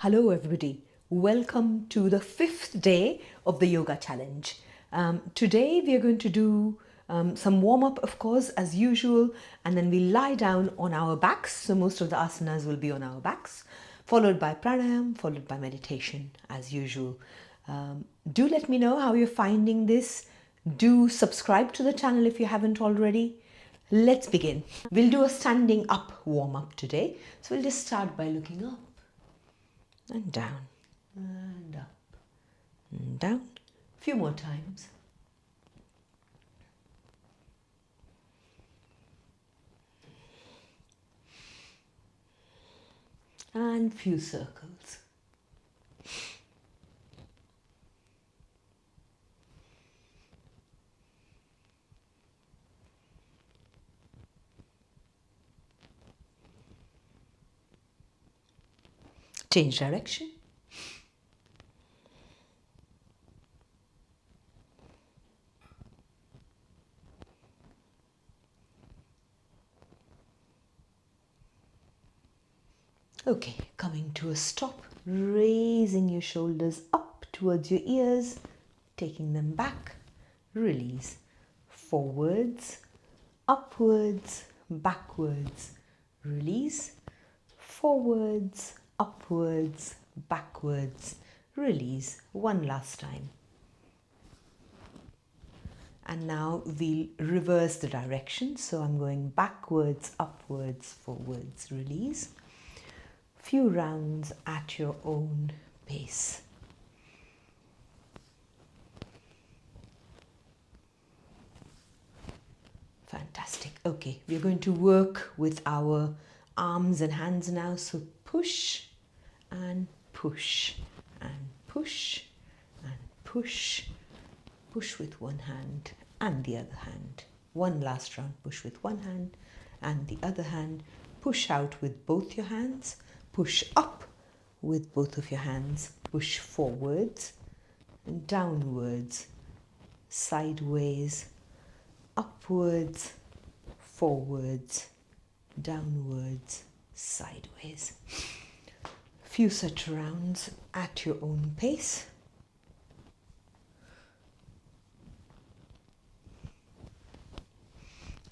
Hello everybody, welcome to the 5th day of the yoga challenge. Today we are going to do some warm-up, of course, as usual, and then we lie down on our backs, so most of the asanas will be on our backs, followed by pranayama, followed by meditation as usual. Do let me know how you're finding this. Do subscribe to the channel if you haven't already. Let's begin. We'll do a standing up warm-up today, so we'll just start by looking up and down and up and down. A few more times. And few circles. Change direction. Okay, coming to a stop, raising your shoulders up towards your ears, taking them back, release, forwards, upwards, backwards, release, forwards, upwards, backwards, release. One last time. And now we'll reverse the direction. So I'm going backwards, upwards, forwards, release. Few rounds at your own pace. Fantastic. Okay, we're going to work with our arms and hands now. So push and push and push and push. Push with one hand and the other hand. One last round, push with one hand and the other hand. Push out with both your hands. Push up with both of your hands. Push forwards and downwards, sideways, upwards, forwards, downwards, sideways. Few such rounds at your own pace.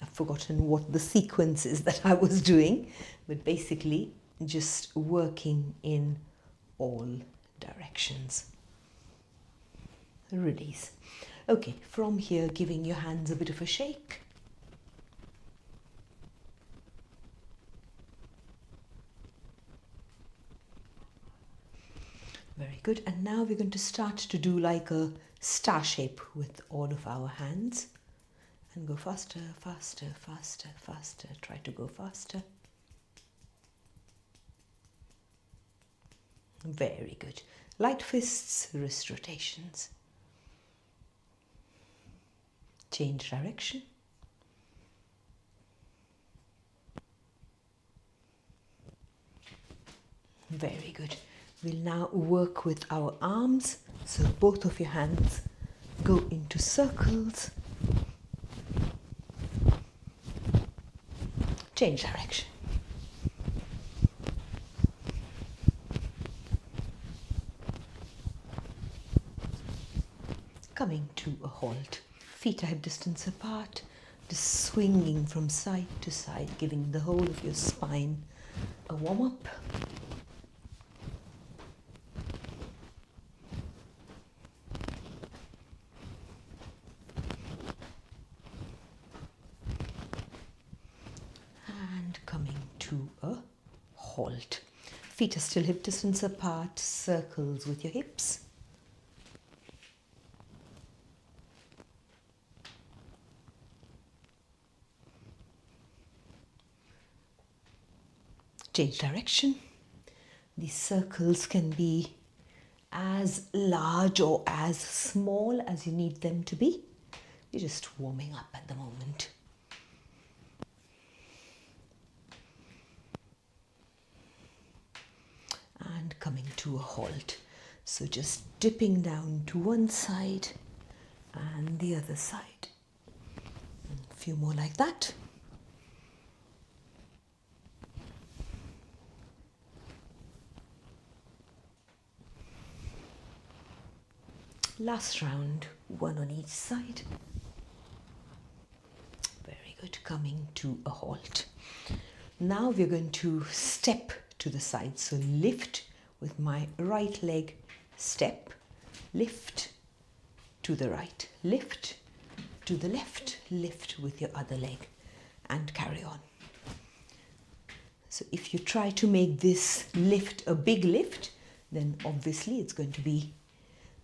I've forgotten what the sequence is that I was doing, but basically just working in all directions. Release. Okay, from here, giving your hands a bit of a shake. Very good. And now we're going to start to do like a star shape with all of our hands. And go faster, faster, faster, faster. Try to go faster. Very good. Light fists, wrist rotations. Change direction. Very good. We'll now work with our arms. So both of your hands go into circles. Change direction. Coming to a halt. Feet are hip distance apart. Just swinging from side to side, giving the whole of your spine a warm up. And coming to a halt. Feet are still hip distance apart, circles with your hips. Change direction. These circles can be as large or as small as you need them to be. You're just warming up at the moment. And coming to a halt. So just dipping down to one side and the other side. And a few more like that. Last round, one on each side. Very good, coming to a halt. Now we're going to step to the side. So lift with my right leg, step, lift to the right, lift to the left, lift with your other leg and carry on. So if you try to make this lift a big lift, then obviously it's going to be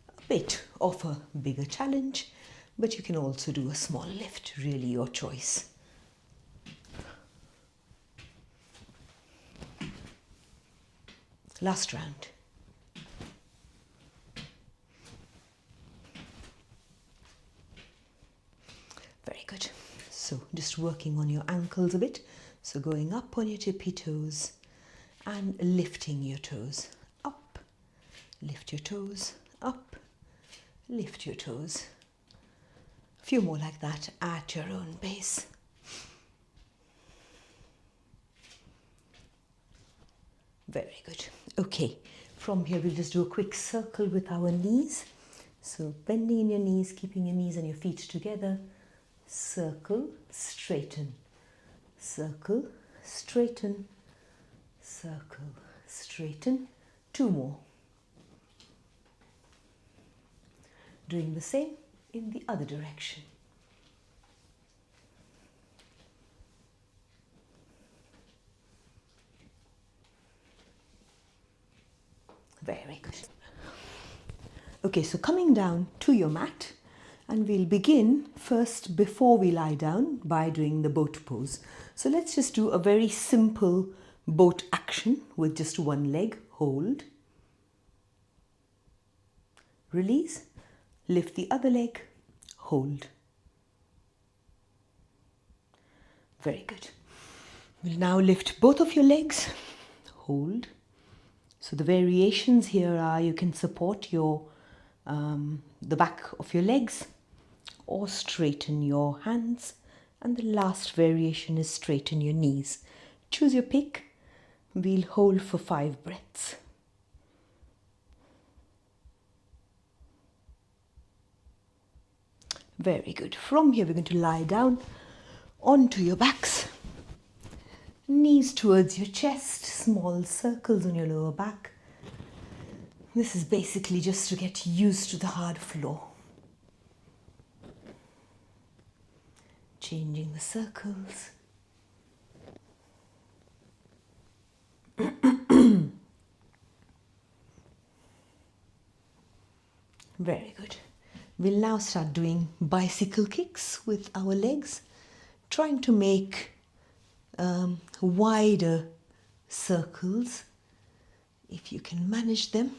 a bit of a bigger challenge, but you can also do a small lift, really your choice. Last round. Very good. So just working on your ankles a bit. So going up on your tippy toes and lifting your toes up. Lift your toes up. Lift your toes. A few more like that at your own pace. Very good. Okay, from here we'll just do a quick circle with our knees. So bending in your knees, keeping your knees and your feet together. Circle, straighten. Circle, straighten. Circle, straighten. Two more. Doing the same in the other direction. Very good. Okay, so coming down to your mat, and we'll begin first before we lie down by doing the boat pose. So let's just do a very simple boat action with just one leg. Hold. Release. Lift the other leg. Hold. Very good. We'll now lift both of your legs. Hold. So the variations here are you can support your the back of your legs or straighten your hands, and the last variation is straighten your knees. Choose your pick. We'll hold for 5 breaths. Very good. From here we're going to lie down onto your backs. Knees towards your chest, small circles on your lower back. This is basically just to get used to the hard floor. Changing the circles. Very good. We'll now start doing bicycle kicks with our legs, trying to make wider circles if you can manage them.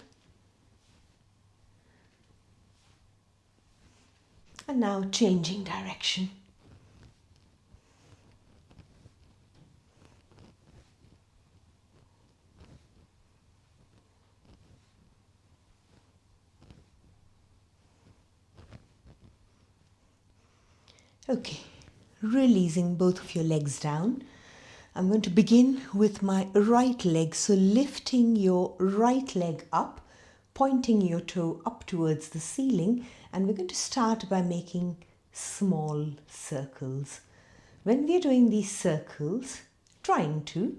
And now changing direction. Okay, releasing both of your legs down. I'm going to begin with my right leg. So lifting your right leg up, pointing your toe up towards the ceiling, and we're going to start by making small circles. When we're doing these circles, trying to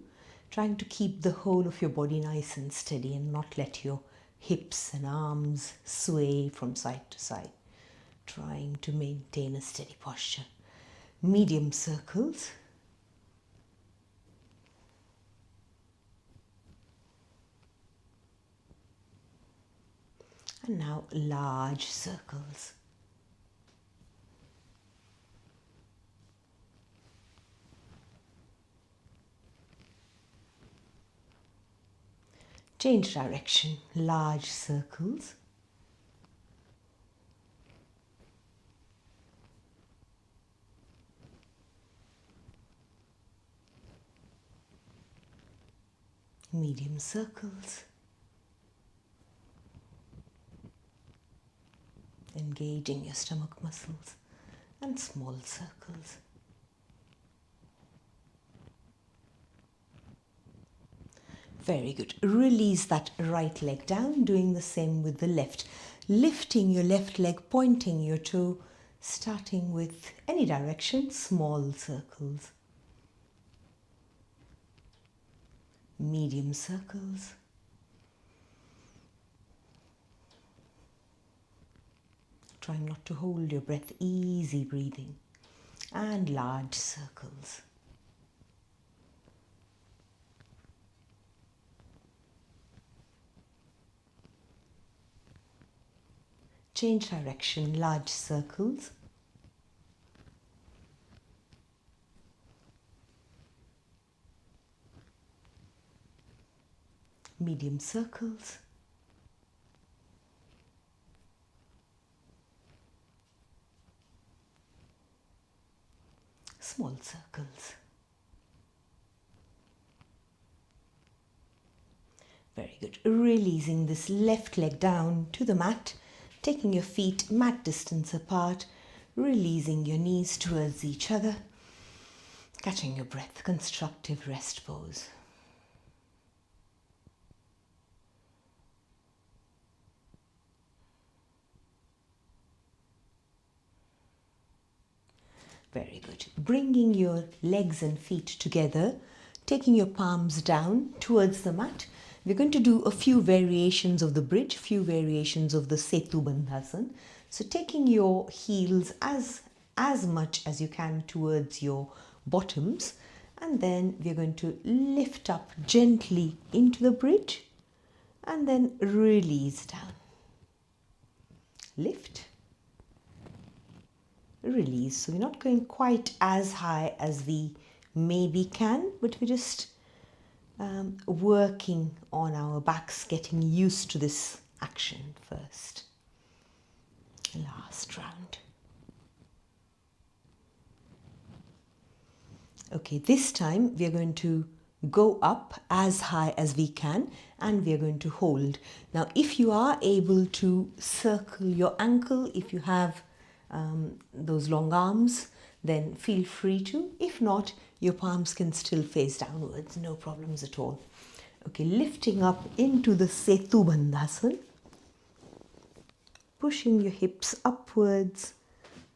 keep the whole of your body nice and steady and not let your hips and arms sway from side to side. Trying to maintain a steady posture. Medium circles. And now large circles. Change direction, large circles. Medium circles. Engaging your stomach muscles, and small circles. Very good. Release that right leg down, doing the same with the left. Lifting your left leg, pointing your toe, starting with any direction, small circles, medium circles, trying not to hold your breath, easy breathing, and large circles. Change direction, large circles, medium circles, small circles. Very good. Releasing this left leg down to the mat, taking your feet mat distance apart, releasing your knees towards each other, catching your breath, constructive rest pose. Very good. Bringing your legs and feet together, taking your palms down towards the mat. We're going to do a few variations of the bridge, few variations of the Setu Bandhasan. So taking your heels as much as you can towards your bottoms, and then we're going to lift up gently into the bridge and then release down. Lift, release. So we're not going quite as high as we maybe can, but we're just working on our backs, getting used to this action first. Last round. Okay, this time we are going to go up as high as we can and we are going to hold. Now, if you are able to circle your ankle, if you have those long arms, then feel free to. If not, your palms can still face downwards, no problems at all. Okay, lifting up into the Setu Bandhasan, pushing your hips upwards,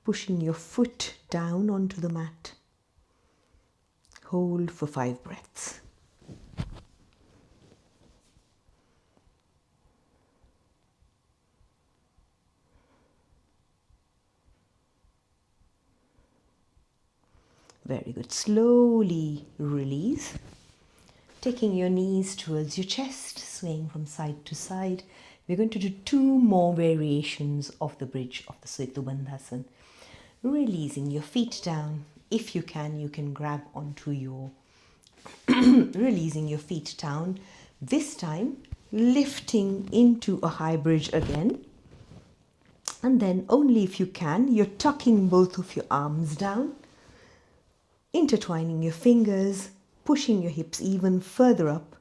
pushing your foot down onto the mat. Hold for 5 breaths. Very good. Slowly release. Taking your knees towards your chest, swaying from side to side. We're going to do 2 more variations of the bridge of the Setu Bandhasan. Releasing your feet down. If you can grab onto your releasing your feet down. This time, lifting into a high bridge again. And then only if you can, you're tucking both of your arms down, intertwining your fingers, pushing your hips even further up,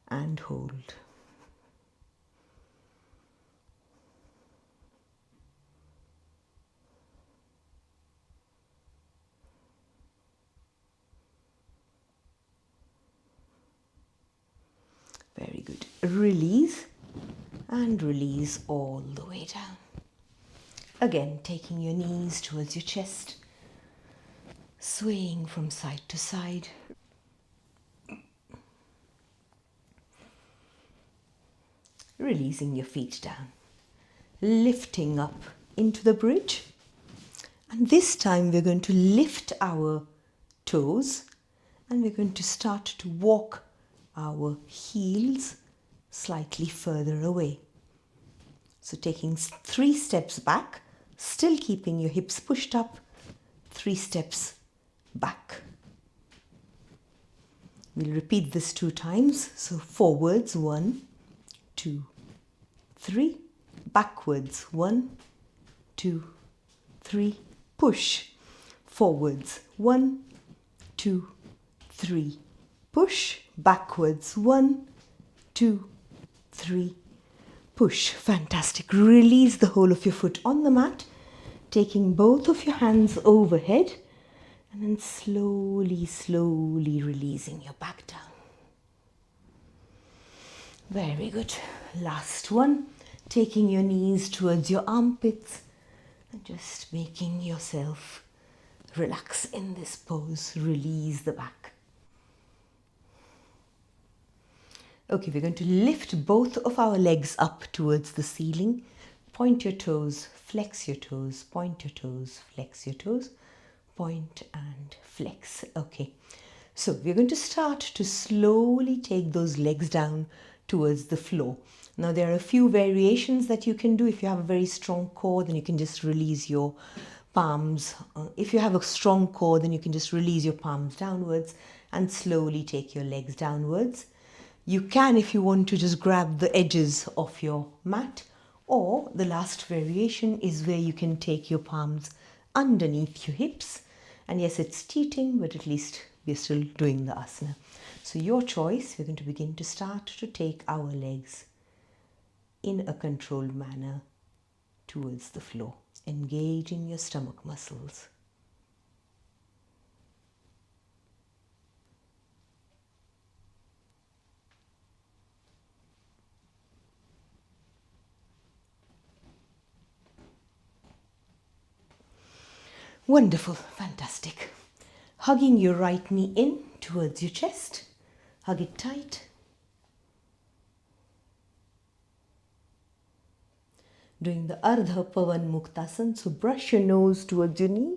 and hold. Very good. Release and release all the way down. Again, taking your knees towards your chest, swaying from side to side. Releasing your feet down. Lifting up into the bridge. And this time we're going to lift our toes and we're going to start to walk our heels slightly further away. So taking 3 steps back, still keeping your hips pushed up, 3 steps back. We'll repeat this 2 times. So forwards, 1, 2, 3. Backwards, 1, 2, 3. Push. Forwards, 1, 2, 3. Push. Backwards, 1, 2, 3. Push. Fantastic. Release the whole of your foot on the mat, taking both of your hands overhead and then slowly, slowly releasing your back down. Very good. Last one. Taking your knees towards your armpits and just making yourself relax in this pose. Release the back. Okay, we're going to lift both of our legs up towards the ceiling. Point your toes, flex your toes, point your toes, flex your toes, point and flex. Okay, so we're going to start to slowly take those legs down towards the floor. Now there are a few variations that you can do. If you have a very strong core, then you can just release your palms. If you have a strong core, then you can just release your palms downwards and slowly take your legs downwards. You can, if you want to, just grab the edges of your mat, or the last variation is where you can take your palms underneath your hips. And yes, it's teetering, but at least we're still doing the asana. So your choice. We're going to begin to start to take our legs in a controlled manner towards the floor, engaging your stomach muscles. Wonderful, fantastic. Hugging your right knee in towards your chest. Hug it tight. Doing the Ardha Pavan Muktasana, so brush your nose towards your knee.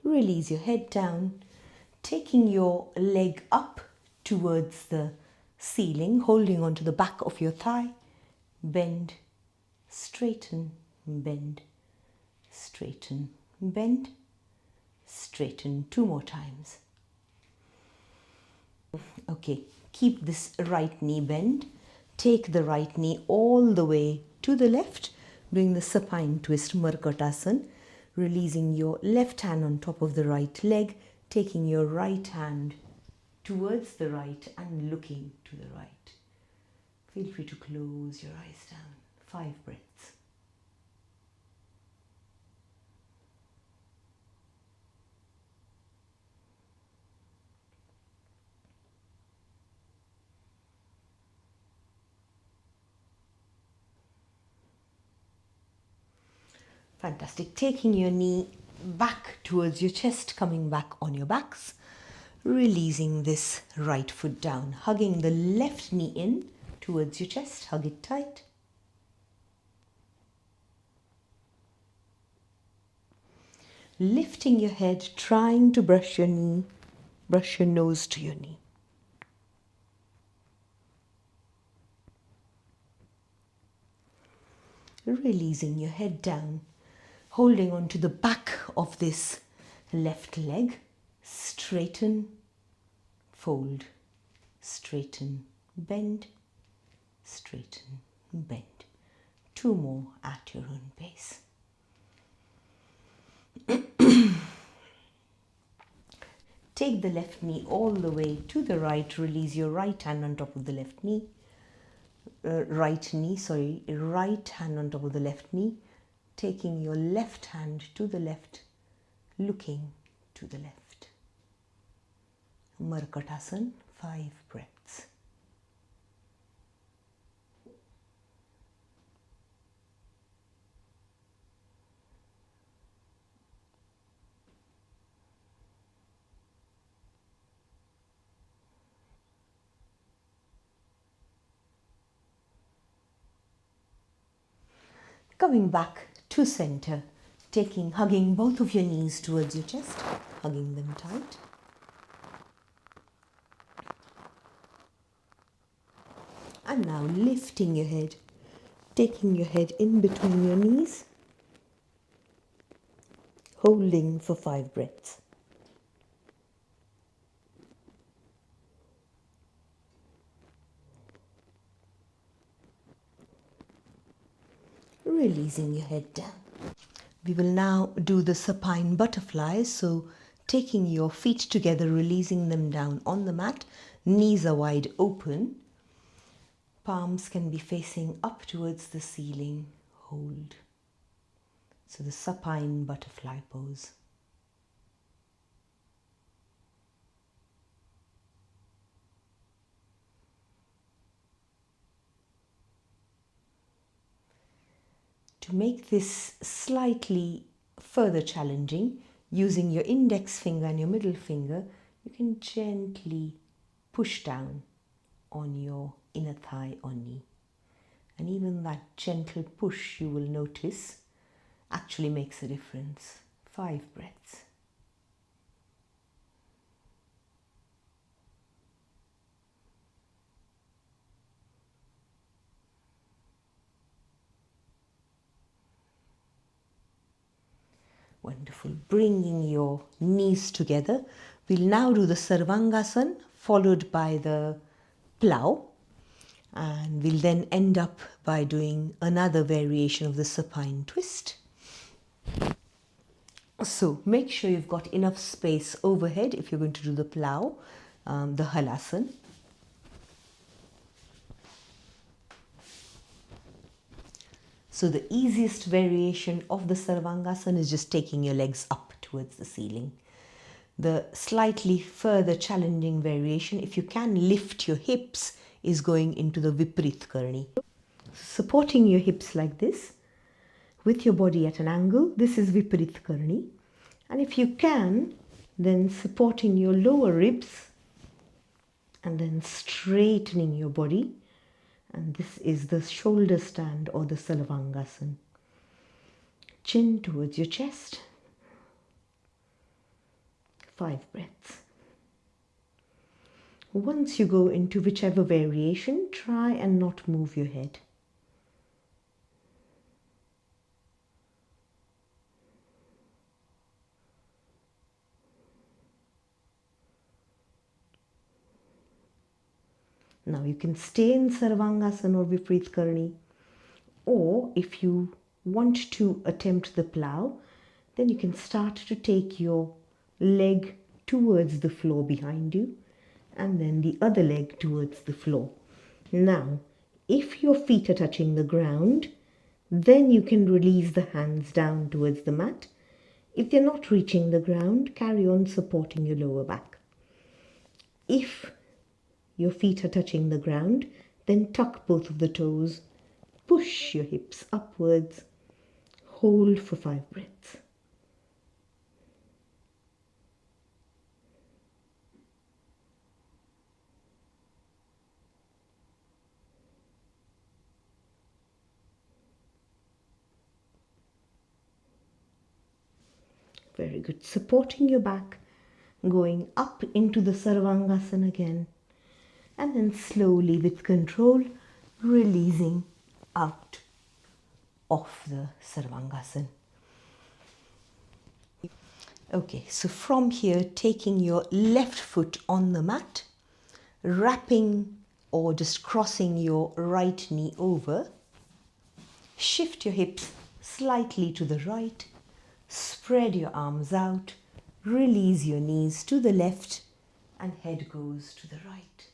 Release your head down, taking your leg up towards the ceiling, holding onto the back of your thigh. Bend, straighten, bend, straighten, bend, straighten. 2 more times. Okay, keep this right knee bent. Take the right knee all the way to the left, doing the supine twist Markatasana, releasing your left hand on top of the right leg, taking your right hand towards the right and looking to the right. Feel free to close your eyes down. 5 breaths. Fantastic. Taking your knee back towards your chest, coming back on your backs. Releasing this right foot down. Hugging the left knee in towards your chest. Hug it tight. Lifting your head, trying to brush your knee. Brush your nose to your knee. Releasing your head down. Holding on to the back of this left leg. Straighten, fold, straighten, bend, straighten, bend. 2 more at your own pace. Take the left knee all the way to the right. Release your right hand on top of the left knee. Right hand on top of the left knee. Taking your left hand to the left, looking to the left. Markatasana, 5 breaths. Coming back to center, hugging both of your knees towards your chest, hugging them tight. And now lifting your head, taking your head in between your knees, holding for 5 breaths. Releasing your head down. We will now do the supine butterfly. So taking your feet together, releasing them down on the mat. Knees are wide open. Palms can be facing up towards the ceiling. Hold. So the supine butterfly pose. To make this slightly further challenging, using your index finger and your middle finger, you can gently push down on your inner thigh or knee. And even that gentle push, you will notice, actually makes a difference. 5 breaths. Wonderful. Bringing your knees together. We'll now do the Sarvangasana followed by the plow. And we'll then end up by doing another variation of the supine twist. So make sure you've got enough space overhead if you're going to do the plow, the halasana. So the easiest variation of the Sarvangasana is just taking your legs up towards the ceiling. The slightly further challenging variation, if you can lift your hips, is going into the Viparit Karni. Supporting your hips like this, with your body at an angle, this is Viparit Karni. And if you can, then supporting your lower ribs and then straightening your body. And this is the shoulder stand or the Sarvangasana. Chin towards your chest. 5 breaths. Once you go into whichever variation, try and not move your head. Now you can stay in Sarvangasana or Viparit Karni, or if you want to attempt the plow, then you can start to take your leg towards the floor behind you and then the other leg towards the floor. Now, if your feet are touching the ground, then you can release the hands down towards the mat. If they're not reaching the ground, carry on supporting your lower back. If your feet are touching the ground, then tuck both of the toes, push your hips upwards, hold for 5 breaths. Very good. Supporting your back, going up into the Sarvangasana again, and then slowly with control, releasing out of the Sarvangasana. Okay, so from here, taking your left foot on the mat, wrapping or just crossing your right knee over, shift your hips slightly to the right, spread your arms out, release your knees to the left, and head goes to the right.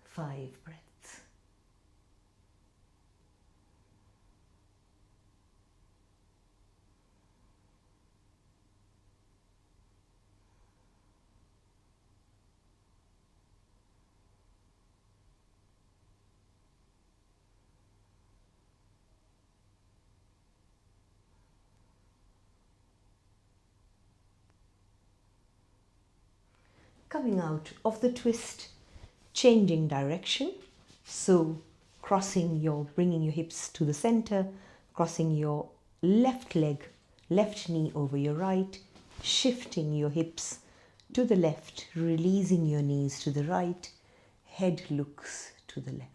5 breaths. Coming out of the twist, changing direction. So bringing your hips to the center, crossing your left leg, left knee over your right, shifting your hips to the left, releasing your knees to the right, head looks to the left.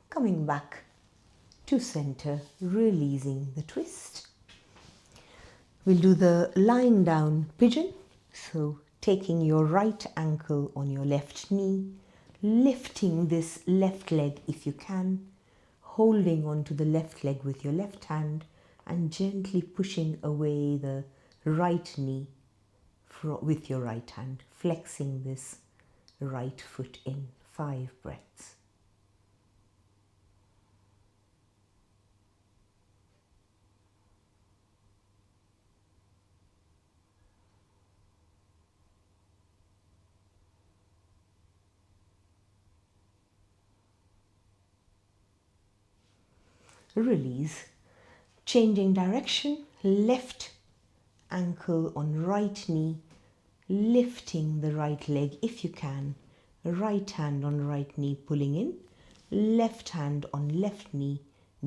Coming back to center, releasing the twist. We'll do the lying down pigeon. So taking your right ankle on your left knee, lifting this left leg if you can, holding onto the left leg with your left hand, and gently pushing away the right knee with your right hand, flexing this right foot in. 5 breaths. Release. Changing direction, left ankle on right knee, lifting the right leg if you can. Right hand on right knee pulling in, left hand on left knee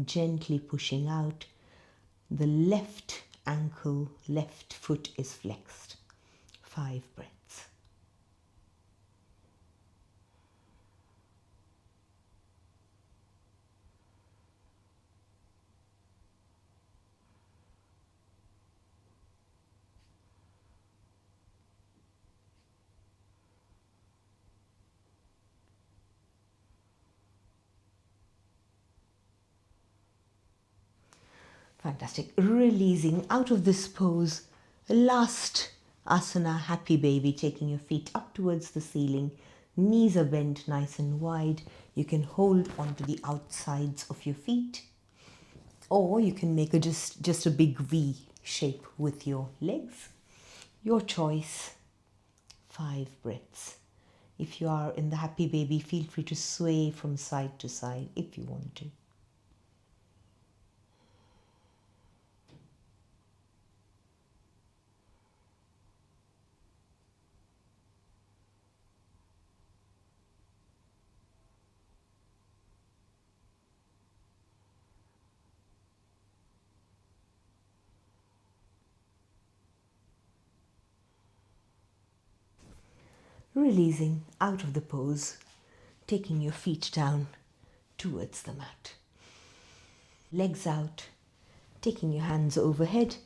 gently pushing out. The left ankle, left foot is flexed. 5 breaths. Fantastic. Releasing out of this pose. Last asana, happy baby, taking your feet up towards the ceiling. Knees are bent nice and wide. You can hold onto the outsides of your feet, or you can make just a big V shape with your legs. Your choice. 5 breaths. If you are in the happy baby, feel free to sway from side to side if you want to. Releasing out of the pose, taking your feet down towards the mat. Legs out, taking your hands overhead,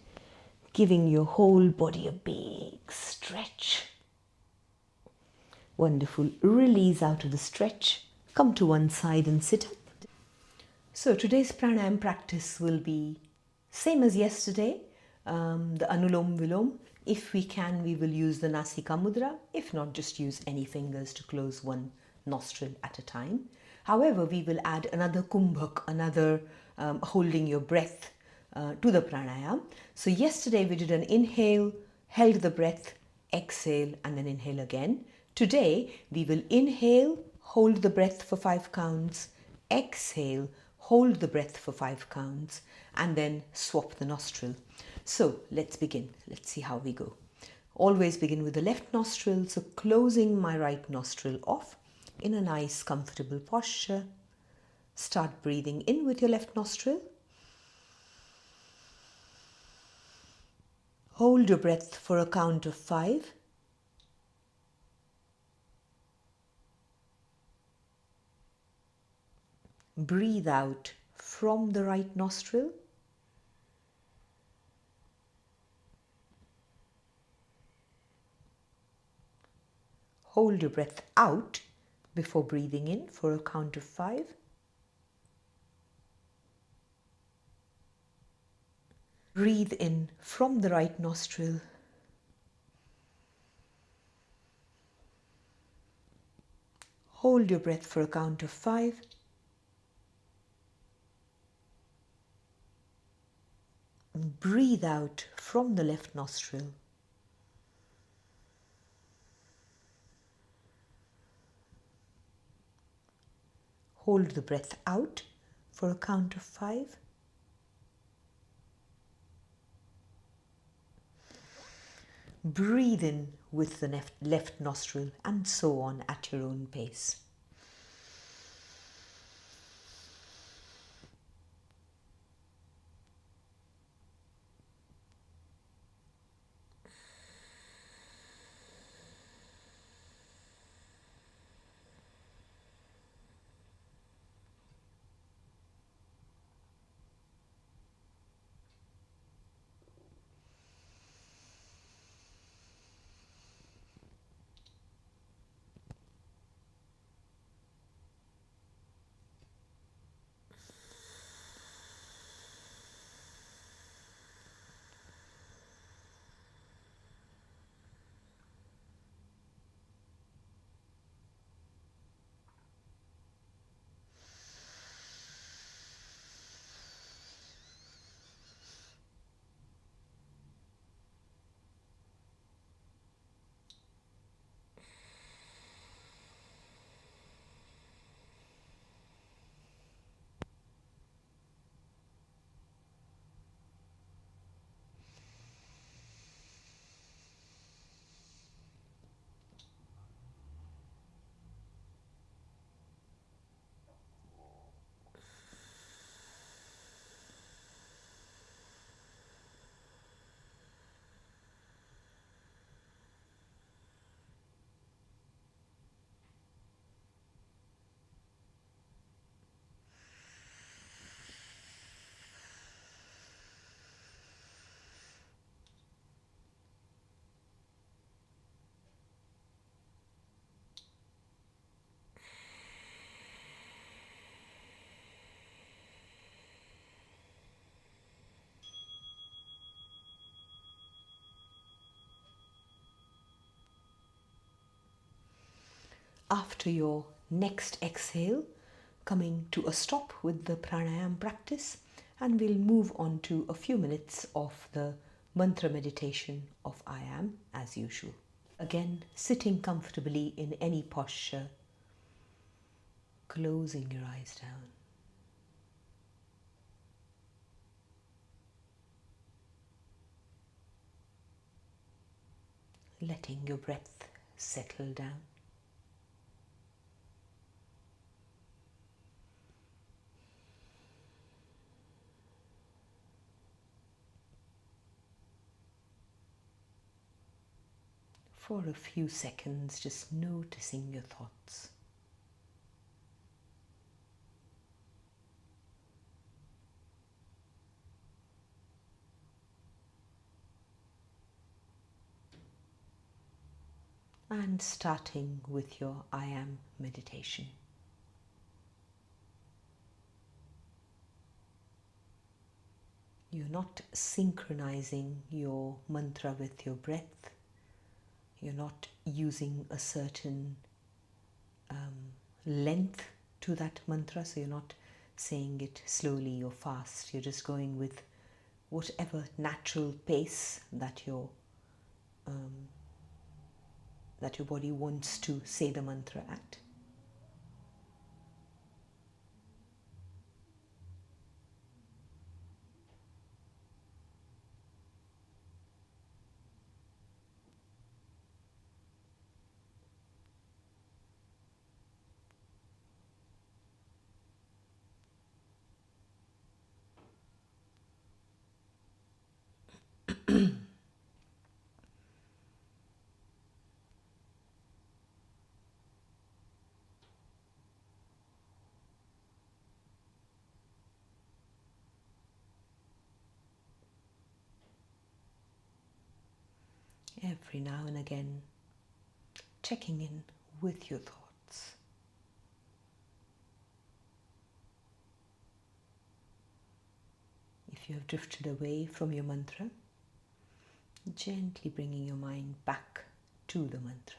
giving your whole body a big stretch. Wonderful. Release out of the stretch. Come to one side and sit up. So today's pranayama practice will be same as yesterday, the Anulom Vilom. If we can, we will use the Nasika Mudra. If not, just use any fingers to close one nostril at a time. However, we will add another kumbhak, another holding your breath to the pranayama. So yesterday we did an inhale, held the breath, exhale, and then inhale again. Today we will inhale, hold the breath for 5 counts, exhale, hold the breath for 5 counts, and then swap the nostril. So let's begin. Let's see how we go. Always begin with the left nostril, so closing my right nostril off in a nice comfortable posture. Start breathing in with your left nostril. Hold your breath for a count of 5. Breathe out from the right nostril. Hold your breath out before breathing in for a count of 5. Breathe in from the right nostril. Hold your breath for a count of 5. And breathe out from the left nostril. Hold the breath out for a count of 5. Breathe in with the left nostril, and so on at your own pace. After your next exhale, coming to a stop with the pranayama practice, and we'll move on to a few minutes of the mantra meditation of I am as usual. Again, sitting comfortably in any posture, closing your eyes down. Letting your breath settle down. For a few seconds, just noticing your thoughts. And starting with your I am meditation. You're not synchronizing your mantra with your breath. You're not using a certain length to that mantra, so you're not saying it slowly or fast. You're just going with whatever natural pace that your body wants to say the mantra at. Every now and again, checking in with your thoughts. If you have drifted away from your mantra, gently bringing your mind back to the mantra.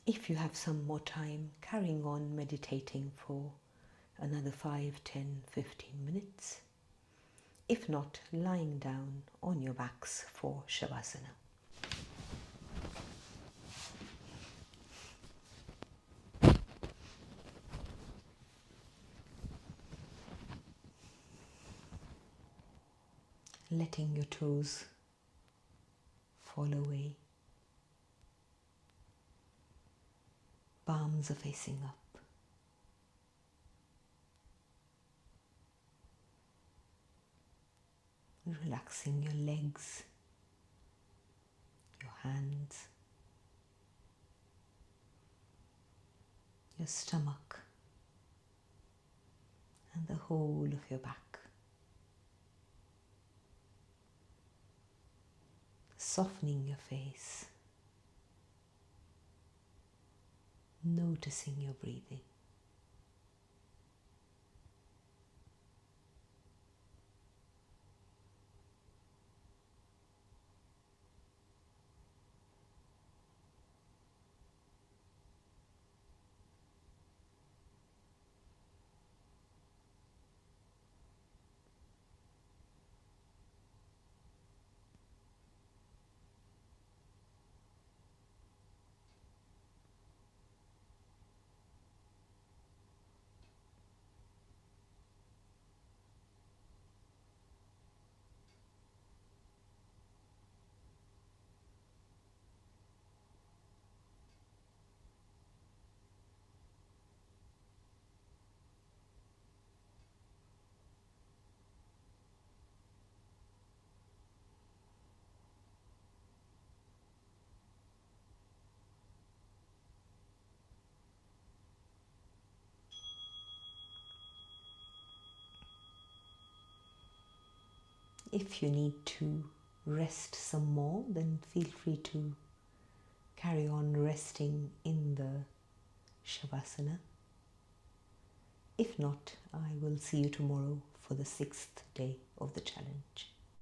If you have some more time, carrying on meditating for another 5, 10, 15 minutes. If not, lying down on your backs for Shavasana. Letting your toes fall away. Palms are facing up. Relaxing your legs, your hands, your stomach, and the whole of your back. Softening your face, noticing your breathing. If you need to rest some more, then feel free to carry on resting in the Shavasana. If not, I will see you tomorrow for the 6th day of the challenge.